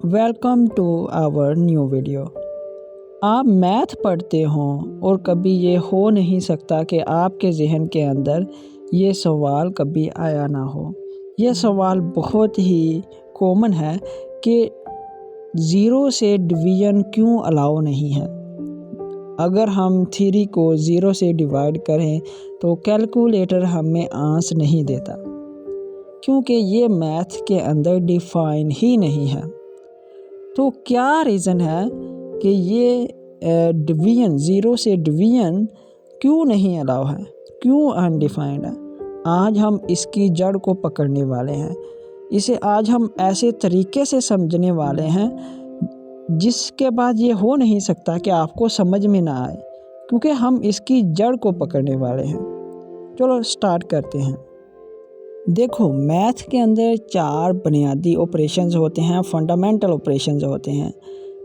Welcome to our new video. आप math पढ़ते हों और कभी ये हो नहीं सकता कि आपके ज़हन के अंदर ये सवाल कभी आया ना हो। ये सवाल बहुत ही कॉमन है कि ज़ीरो से डिवीज़न क्यों अलाउ नहीं है। अगर हम 3 को 0 से डिवाइड करें तो कैलकुलेटर हमें आंसर नहीं देता, क्योंकि ये मैथ के अंदर डिफ़ाइन ही नहीं है। तो क्या रीज़न है कि ये डिवीज़न 0 से डिवीज़न क्यों नहीं अलाउ है, क्यों अनडिफाइंड है। आज हम इसकी जड़ को पकड़ने वाले हैं। इसे आज हम ऐसे तरीके से समझने वाले हैं जिसके बाद ये हो नहीं सकता कि आपको समझ में ना आए, क्योंकि हम इसकी जड़ को पकड़ने वाले हैं। चलो स्टार्ट करते हैं। देखो, मैथ के अंदर 4 बुनियादी ऑपरेशंस होते हैं, फंडामेंटल ऑपरेशंस होते हैं।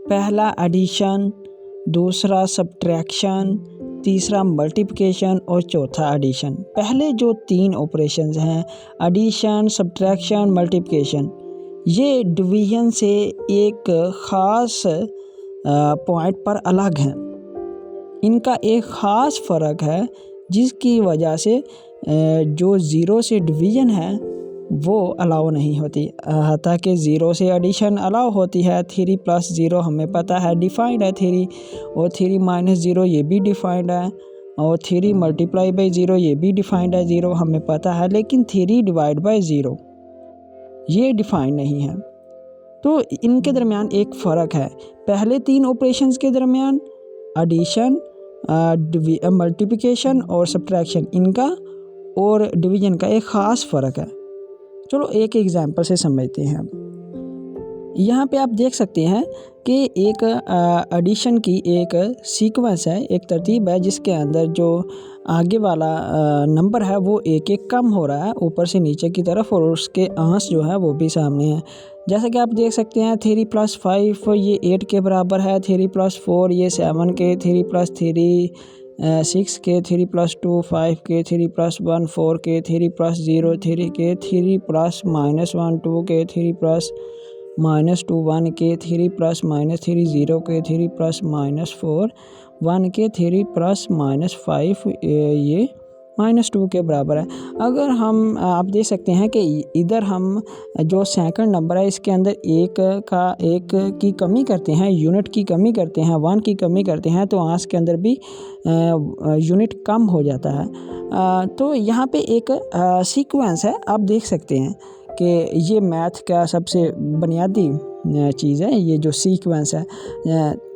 पहला एडिशन, दूसरा सब्ट्रैक्शन, तीसरा मल्टीप्लिकेशन और चौथा एडिशन। पहले जो 3 ऑपरेशंस हैं, एडिशन, सब्ट्रैक्शन, मल्टीप्लिकेशन, ये डिवीज़न से एक ख़ास पॉइंट पर अलग हैं। इनका एक ख़ास फ़र्क है जिसकी वजह से जो 0 से डिवीज़न है वो अलाउ नहीं होती, ताकि 0 से एडिशन अलाउ होती है। 3 + 0 हमें पता है डिफाइंड है 3, और 3 - 0 ये भी डिफाइंड है, और 3 × 0 ये भी डिफाइंड है 0 हमें पता है, लेकिन 3 / 0 ये डिफाइंड नहीं है। तो इनके दरमियान एक फ़र्क है। पहले 3 ऑपरेशंस के दरमियान एडिशन, मल्टीप्लिकेशन और सब्ट्रैक्शन, इनका और डिवीज़न का एक ख़ास फ़र्क है। चलो एक एग्जांपल से समझते हैं। यहाँ पे आप देख सकते हैं कि एक एडिशन की एक सीक्वेंस है, एक तरतीब है जिसके अंदर जो आगे वाला नंबर है वो एक कम हो रहा है ऊपर से नीचे की तरफ, और उसके अंश जो है वो भी सामने है। जैसा कि आप देख सकते हैं 3 + 5 ये 8 के बराबर है, 3 + 4 ये 7 के, 3 + 3 6 के, 3 + 2 5 के, 3 + 1 4 के, 3 + 0 3 के, 3 + -1 2 के, 3 + -2 1 के, 3 + -3 0 के, 3 + -4 1 के, 3 + -5 ये -2 के बराबर है। अगर हम आप देख सकते हैं कि इधर हम जो सेकंड नंबर है इसके अंदर एक की कमी करते हैं, यूनिट की कमी करते हैं, 1 की कमी करते हैं, तो अंश के अंदर भी यूनिट कम हो जाता है। तो यहाँ पे एक सीक्वेंस है, आप देख सकते हैं कि ये मैथ का सबसे बुनियादी चीज़ है, ये जो सीक्वेंस है।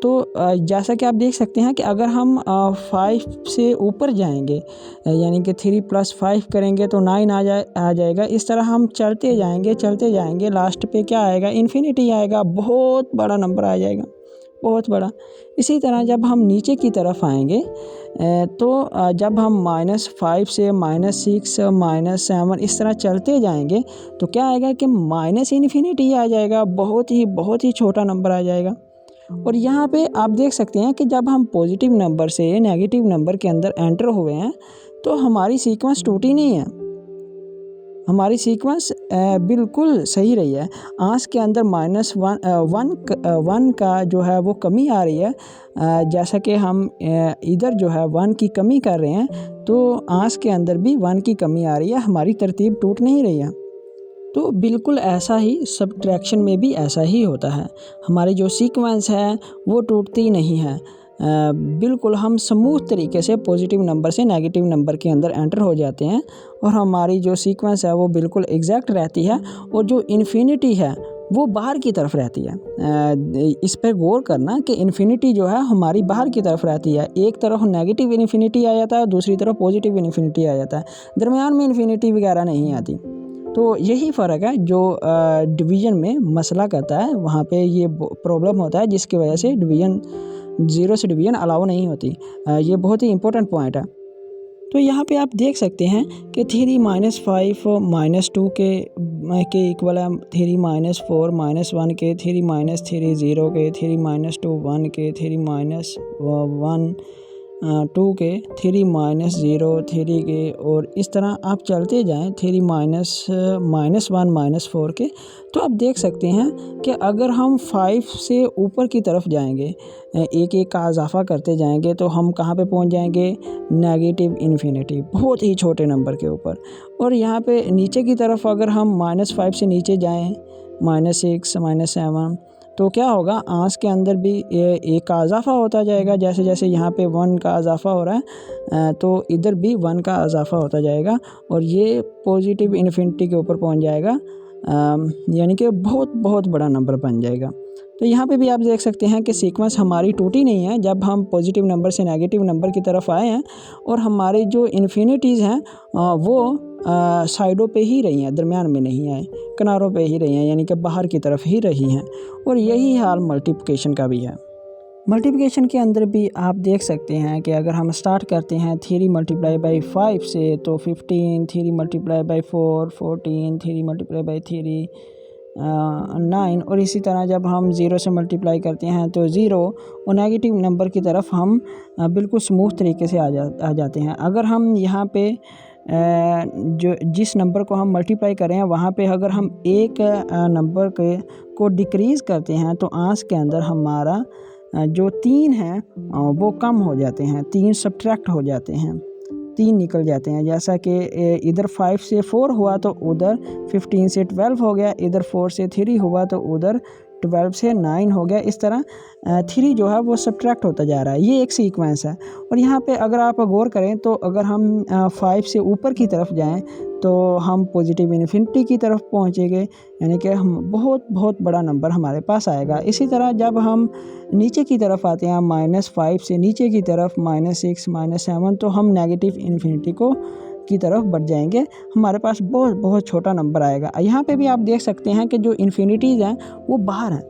तो जैसा कि आप देख सकते हैं कि अगर हम 5 से ऊपर जाएंगे, यानी कि 3 + 5 करेंगे तो 9 आ जाएगा। इस तरह हम चलते जाएंगे, लास्ट पे क्या आएगा, इन्फिनिटी आएगा, बहुत बड़ा नंबर आ जाएगा, बहुत बड़ा। इसी तरह जब हम नीचे की तरफ आएंगे तो जब हम -5 से -6 -7 इस तरह चलते जाएंगे तो क्या आएगा कि इन्फिनिटी आ जाएगा, बहुत ही छोटा नंबर आ जाएगा। और यहाँ पे आप देख सकते हैं कि जब हम पॉजिटिव नंबर से नेगेटिव नंबर के अंदर एंटर हुए हैं तो हमारी सीक्वेंस टूटी नहीं है, हमारी सीक्वेंस बिल्कुल सही रही है। अंश के अंदर -1 का जो है वो कमी आ रही है, जैसा कि हम इधर जो है 1 की कमी कर रहे हैं, तो अंश के अंदर भी 1 की कमी आ रही है, हमारी तरतीब टूट नहीं रही है। तो बिल्कुल ऐसा ही सब्ट्रैक्शन में भी ऐसा ही होता है, हमारी जो सीक्वेंस है वो टूटती नहीं है। बिल्कुल हम स्मूथ तरीके से पॉजिटिव नंबर से नेगेटिव नंबर के अंदर एंटर हो जाते हैं, और हमारी जो सीक्वेंस है वो बिल्कुल एग्जैक्ट रहती है, और जो इन्फिनिटी है वो बाहर की तरफ रहती है। इस पर गौर करना कि इन्फिनिटी जो है हमारी बाहर की तरफ रहती है। एक तरफ नेगेटिव इन्फिनिटी आ जाता है, दूसरी तरफ पॉजिटिव इन्फिनिटी आ जाता है, दरमियान में इन्फिनिटी वगैरह नहीं आती। तो यही फ़र्क है जो डिवीज़न में मसला करता है, वहाँ पे ये प्रॉब्लम होता है जिसकी वजह से डिवीज़न 0 से डिवीज़न अलाउ नहीं होती। ये बहुत ही इम्पोर्टेंट पॉइंट है। तो यहाँ पे आप देख सकते हैं कि 3 - 5 -2 के इक्वल है, 3 - 4 -1 के, 3 - 3 0 के, 3 - 2 1 के, 3 - 1 2 के, 3 माइनस 0 3 के, और इस तरह आप चलते जाएं 3 माइनस 1 माइनस 4 के, तो आप देख सकते हैं कि अगर हम 5 से ऊपर की तरफ जाएंगे, एक एक का इजाफा करते जाएंगे, तो हम कहाँ पे पहुंच जाएंगे? नेगेटिव इन्फिनिटी, बहुत ही छोटे नंबर के ऊपर। और यहाँ पे नीचे की तरफ अगर हम -5 से नीचे जाएं, -6 -7, तो क्या होगा? आंस के अंदर भी एक का इजाफा होता जाएगा। जैसे जैसे यहाँ पे 1 का इजाफा हो रहा है, तो इधर भी 1 का इजाफा होता जाएगा और ये पॉजिटिव इन्फिनिटी के ऊपर पहुँच जाएगा, यानी कि बहुत बहुत बड़ा नंबर बन जाएगा। तो यहाँ पे भी आप देख सकते हैं कि सीक्वेंस हमारी टूटी नहीं है। जब हम पॉजिटिव नंबर से नेगेटिव नंबर की तरफ आए हैं और हमारी जो इन्फिनिटीज़ हैं वो साइडों पे ही रही हैं, दरमियान में नहीं आए, किनारों पे ही रही हैं, यानी कि बाहर की तरफ ही रही हैं। और यही हाल मल्टीप्लिकेशन का भी है। मल्टीप्लिकेशन के अंदर भी आप देख सकते हैं कि अगर हम स्टार्ट करते हैं 3 मल्टीप्लाई बाई 5 से, तो 15, 3 मल्टीप्लाई बाई 4 14, 3 मल्टीप्लाई बाई 3 9, और इसी तरह जब हम 0 से मल्टीप्लाई करते हैं तो 0, और नेगेटिव नंबर की तरफ हम बिल्कुल स्मूथ तरीके से आ जाते हैं। अगर हम यहाँ पे जो जिस नंबर को हम मल्टीप्लाई कर रहे हैं वहाँ पे अगर हम एक नंबर को डिक्रीज़ करते हैं, तो आंस के अंदर हमारा जो 3 हैं वो कम हो जाते हैं, 3 सब्ट्रैक्ट हो जाते हैं, 3 निकल जाते हैं। जैसा कि इधर 5 से 4 हुआ तो उधर 15 से 12 हो गया, इधर 4 से 3 हुआ तो उधर 12 से 9 हो गया। इस तरह 3 जो है वो सब्ट्रैक्ट होता जा रहा है। ये एक सीक्वेंस है। और यहाँ पे अगर आप गौर करें तो अगर हम 5 से ऊपर की तरफ जाएं तो हम पॉजिटिव इन्फिनिटी की तरफ पहुँचेंगे, यानी कि हम बहुत बहुत बड़ा नंबर हमारे पास आएगा। इसी तरह जब हम नीचे की तरफ आते हैं, -5 से नीचे की तरफ -6 -7, तो हम नेगेटिव इन्फिनिटी की तरफ बढ़ जाएंगे, हमारे पास बहुत बहुत छोटा नंबर आएगा। यहाँ पे भी आप देख सकते हैं कि जो इन्फिनिटीज़ हैं वो बाहर हैं,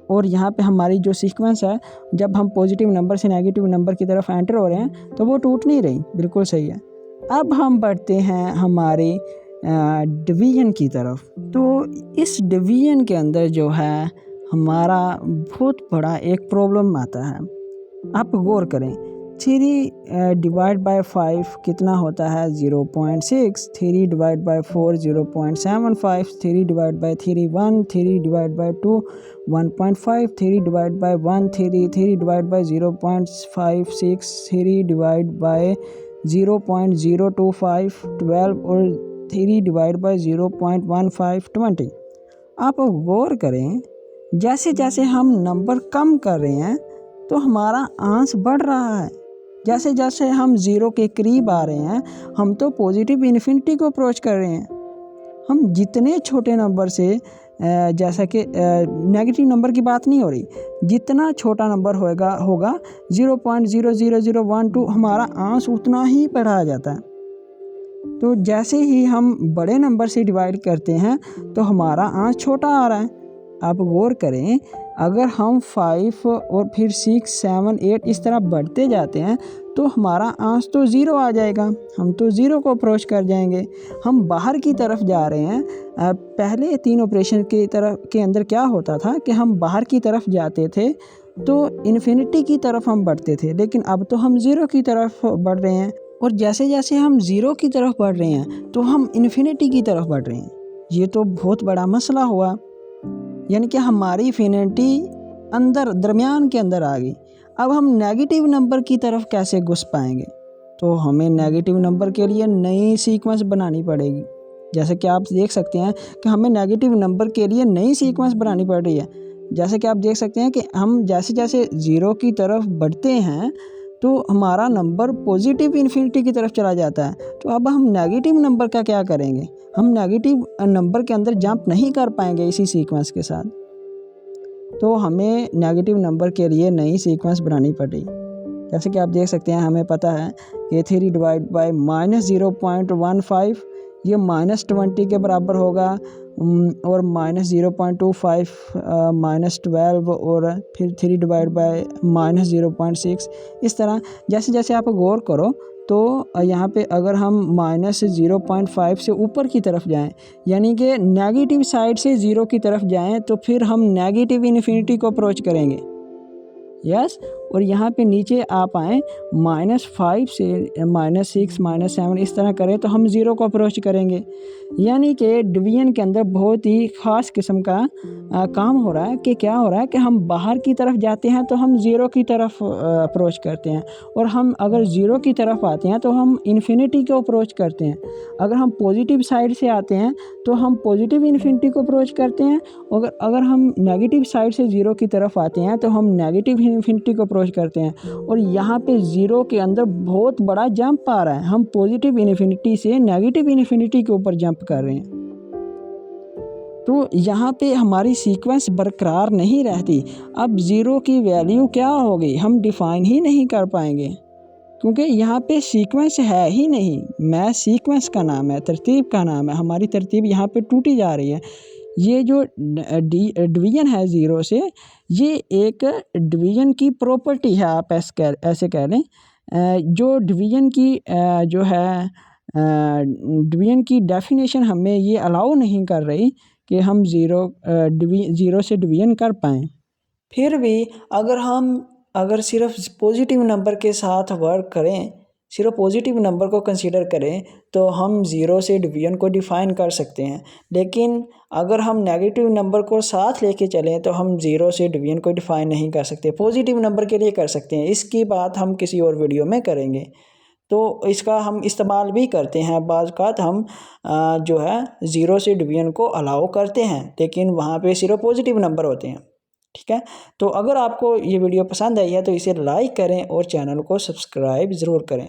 और यहाँ पे हमारी जो सीक्वेंस है, जब हम पॉजिटिव नंबर से नेगेटिव नंबर की तरफ एंटर हो रहे हैं तो वो टूट नहीं रही, बिल्कुल सही है। अब हम बढ़ते हैं हमारे डिवीज़न की तरफ। तो इस डिवीज़न के अंदर जो है हमारा बहुत बड़ा एक प्रॉब्लम आता है। आप गौर करें, 3 डिवाइड बाय 5 कितना होता है? 0.6। 3 divide by 4 0.75। 3 divide by 3 1। 3 divide by 2 1.5। 3 divide by 1 3। 3 divide by 0.56। 3 divide by 0.025 12, और 3 डिवाइड बाय 0.15 20। आप गौर करें, जैसे जैसे हम नंबर कम कर रहे हैं तो हमारा आंस बढ़ रहा है। जैसे जैसे हम 0 के करीब आ रहे हैं, हम तो पॉजिटिव इन्फिनिटी को अप्रोच कर रहे हैं। हम जितने छोटे नंबर से, जैसा कि नेगेटिव नंबर की बात नहीं हो रही, जितना छोटा नंबर होगा 0.00012, हमारा आंस उतना ही बढ़ा जाता है। तो जैसे ही हम बड़े नंबर से डिवाइड करते हैं तो हमारा आंस छोटा आ रहा है। आप गौर करें, अगर हम 5 और फिर 6 7 8 इस तरह बढ़ते जाते हैं तो हमारा आंस तो 0 आ जाएगा, हम तो 0 को अप्रोच कर जाएंगे, हम बाहर की तरफ जा रहे हैं। पहले 3 ऑपरेशन के अंदर क्या होता था कि हम बाहर की तरफ जाते थे तो इन्फिनिटी की तरफ हम बढ़ते थे, लेकिन अब तो हम 0 की तरफ बढ़ रहे हैं, और जैसे जैसे हम 0 की तरफ बढ़ रहे हैं तो हम इन्फिनिटी की तरफ बढ़ रहे हैं। ये तो बहुत बड़ा मसला हुआ, यानी कि हमारी इन्फिनिटी अंदर दरमियान के अंदर आ गई। अब हम नेगेटिव नंबर की तरफ कैसे घुस पाएंगे? तो हमें नेगेटिव नंबर के लिए नई सीक्वेंस बनानी पड़ेगी। जैसे कि आप देख सकते हैं कि हमें नेगेटिव नंबर के लिए नई सीक्वेंस बनानी पड़ रही है। जैसे कि आप देख सकते हैं कि हम जैसे जैसे 0 की तरफ बढ़ते हैं तो हमारा नंबर पॉजिटिव इन्फिनिटी की तरफ चला जाता है। तो अब हम नेगेटिव नंबर का क्या करेंगे? हम नेगेटिव नंबर के अंदर जंप नहीं कर पाएंगे इसी सीक्वेंस के साथ। तो हमें नेगेटिव नंबर के लिए नई सीक्वेंस बनानी पड़ी। जैसे कि आप देख सकते हैं, हमें पता है कि 3 डिवाइड बाय -0.15 ये -20 के बराबर होगा, और -0.25 -12, और फिर 3 डिवाइड बाय -0.6। इस तरह जैसे जैसे आप गौर करो तो यहाँ पे अगर हम -0.5 से ऊपर की तरफ जाएं, यानी कि नेगेटिव साइड से 0 की तरफ जाएं, तो फिर हम नेगेटिव इन्फिनिटी को अप्रोच करेंगे। यस, और यहाँ पे नीचे आप आएँ -5 से -6 -7 इस तरह करें तो हम ज़ीरो को अप्रोच करेंगे। यानी कि डिवीज़न के अंदर बहुत ही ख़ास किस्म का काम हो रहा है कि क्या हो रहा है कि हम बाहर की तरफ जाते हैं तो हम ज़ीरो की तरफ अप्रोच करते हैं, और हम अगर ज़ीरो की तरफ आते हैं तो हम इन्फिनिटी को अप्रोच करते हैं। अगर हम पॉजिटिव साइड से आते हैं तो हम पॉजिटिव इन्फिनिटी को अप्रोच करते हैं, अगर हम नेगेटिव साइड से ज़ीरो की तरफ आते हैं तो हम नेगेटिव इन्फिनिटी को अप्रोच करते हैं। और यहाँ पे ज़ीरो के अंदर बहुत बड़ा जंप आ रहा है, हम पॉजिटिव इन्फिनिटी से नेगेटिव इन्फिनिटी के ऊपर जंप कर रहे हैं। तो यहाँ पे हमारी सीक्वेंस बरकरार नहीं रहती। अब ज़ीरो की वैल्यू क्या होगी हम डिफ़ाइन ही नहीं कर पाएंगे, क्योंकि यहाँ पे सीक्वेंस है ही नहीं। मैथ सीक्वेंस का नाम है, तरतीब का नाम है, हमारी तरतीब यहाँ पे टूटी जा रही है। ये जो डिवीज़न है ज़ीरो से, ये एक डिवीज़न की प्रॉपर्टी है, आप ऐसे कह लें। जो डिवीज़न की जो है डिवीज़न की डेफिनेशन हमें ये अलाउ नहीं कर रही कि हम ज़ीरो से डिवीज़न कर पाएँ। फिर भी अगर सिर्फ पॉजिटिव नंबर के साथ वर्क करें, सिर्फ पॉजिटिव नंबर को कंसीडर करें तो हम ज़ीरो से डिवीज़न को डिफ़ाइन कर सकते हैं। लेकिन अगर हम नेगेटिव नंबर को साथ लेके चलें तो हम ज़ीरो से डिवीज़न को डिफ़ाइन नहीं कर सकते। पॉजिटिव नंबर के लिए कर सकते हैं, इसकी बात हम किसी और वीडियो में करेंगे। तो इसका हम इस्तेमाल भी करते हैं। बाज़ औक़ात हम जो है ज़ीरो से डिवीज़न को अलाउ करते हैं, लेकिन वहाँ पे सिर्फ पॉजिटिव नंबर होते हैं। ठीक है, तो अगर आपको ये वीडियो पसंद आई है तो इसे लाइक करें और चैनल को सब्सक्राइब ज़रूर करें।